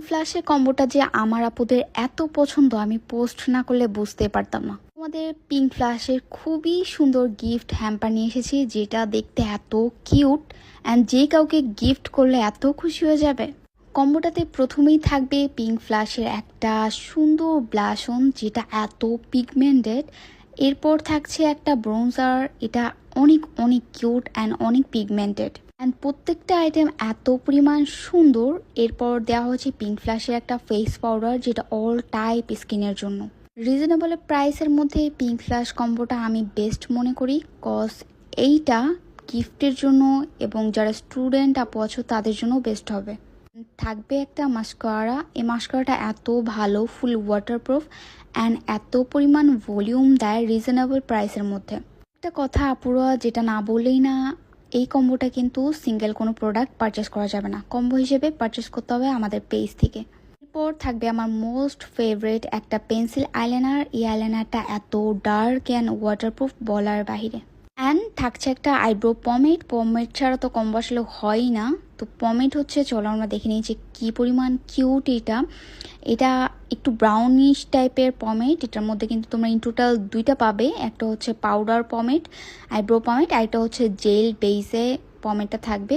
ফ্ল্যাশের কম্বোটা যে আমার আপুদের এত পছন্দ আমি পোস্ট না করলে বুঝতে পারতাম না। আমাদের পিঙ্ক ফ্ল্যাশের খুবই সুন্দর গিফট হ্যাম্পার নিয়ে এসেছি, যেটা দেখতে এত কিউট অ্যান্ড যে কাউকে গিফট করলে এত খুশি হয়ে যাবে। কম্বোটাতে প্রথমেই থাকবে পিঙ্ক ফ্ল্যাশের একটা সুন্দর ব্লাশন যেটা এত পিগমেন্টেড। এরপর থাকছে একটা ব্রোঞ্জার, এটা অনেক অনেক কিউট অ্যান্ড অনেক পিগমেন্টেড অ্যান্ড প্রত্যেকটা আইটেম এত পরিমাণ সুন্দর। এরপর দেওয়া হচ্ছে পিঙ্ক ফ্ল্যাশের একটা ফেস পাউডার যেটা অল টাইপ স্কিনের জন্য। রিজনেবল প্রাইসের মধ্যে পিঙ্ক ফ্ল্যাশ কম্বোটা আমি বেস্ট মনে করি, কজ এইটা গিফটের জন্য এবং যারা স্টুডেন্ট আপু আছো তাদের জন্য বেস্ট হবে। থাকবে একটা মাস্কারা, এই মাস্কারাটা এত ভালো, ফুল ওয়াটারপ্রুফ অ্যান্ড এত পরিমাণ ভলিউম দেয় রিজনেবল প্রাইসের মধ্যে। একটা কথা আপুরা যেটা না বললেই না, এই কম্বোটা কিন্তু সিঙ্গেল কোনো প্রোডাক্ট পারচেস করা যাবে না, কম্বো হিসেবে পারচেস করতে হবে আমাদের পেজ থেকে। এরপর থাকবে আমার মোস্ট ফেভারিট একটা পেন্সিল আইলাইনার। এই আইলাইনারটা এত ডার্ক অ্যান্ড ওয়াটারপ্রুফ বলার বাহিরে। অ্যান্ড থাকছে একটা আইব্রো পমেড, পমেড ছাড়া তো কম্বো আসলে হয়ই না। তো পমেড হচ্ছে, চলো আমরা দেখে নিই যে কী পরিমাণ কিউট এটা। এটা একটু ব্রাউনিশ টাইপের পমেড, এটার মধ্যে কিন্তু তোমরা ইন টোটাল দুইটা পাবে, একটা হচ্ছে পাউডার পমেড আইব্রো পমেড, আর একটা হচ্ছে জেল বেসে পমেডটা থাকবে।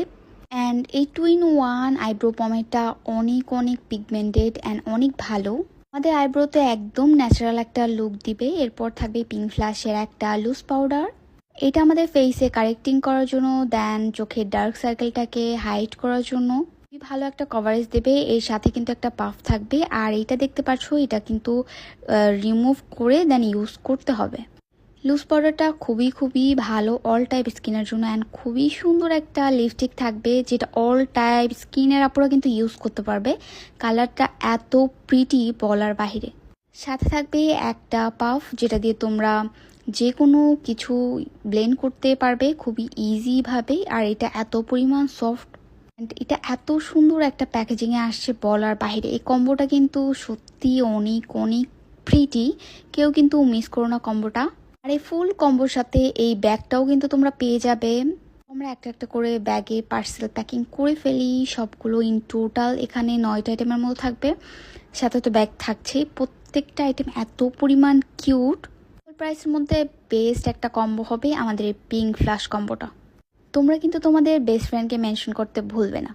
অ্যান্ড এই 2-in-1 আইব্রো পমেডটা অনেক অনেক পিগমেন্টেড অ্যান্ড অনেক ভালো, আমাদের আইব্রোতে একদম ন্যাচারাল একটা লুক দিবে। এরপর থাকবে পিঙ্ক ফ্ল্যাশের একটা লুজ পাউডার, এটা আমাদের ফেসে কারেক্টিং করার জন্য, দেন চোখের ডার্ক সার্কেলটাকে হাইড করার জন্য খুবই ভালো একটা কভারেজ দেবে। এর সাথে কিন্তু একটা পাফ থাকবে, আর এইটা দেখতে পাচ্ছ এটা কিন্তু রিমুভ করে দেন ইউজ করতে হবে। লুজ পাউডারটা খুবই খুবই ভালো অল টাইপ স্কিনের জন্য অ্যান্ড খুবই সুন্দর একটা লিপস্টিক থাকবে যেটা অল টাইপ স্কিনের আপুরা কিন্তু ইউজ করতে পারবে। কালারটা এত প্রিটি বলার বাহিরে। সাথে থাকবে একটা পাফ যেটা দিয়ে তোমরা যে কোনো কিছু ব্লেন্ড করতে পারবে খুবই ইজিভাবে, আর এটা এত পরিমাণ সফট অ্যান্ড এটা এত সুন্দর একটা প্যাকেজিংয়ে আসছে বলার বাইরে। এই কম্বোটা কিন্তু সত্যি অনেক অনেক প্রিটি, কেউ কিন্তু মিস করো না কম্বোটা। আর এই ফুল কম্বোর সাথে এই ব্যাগটাও কিন্তু তোমরা পেয়ে যাবে। আমরা একটা একটা করে ব্যাগে পার্সেল প্যাকিং করে ফেলি সবগুলো। ইন টোটাল এখানে 9টা আইটেমের মতো থাকবে, সাথে তো ব্যাগ থাকছেই। প্রত্যেকটা আইটেম এত পরিমাণ কিউট। প্রাইসের মধ্যে বেস্ট একটা কম্বো হবে আমাদের এই পিঙ্ক ফ্ল্যাশ কম্বোটা। তোমরা কিন্তু তোমাদের বেস্ট ফ্রেন্ডকে মেনশন করতে ভুলবে না।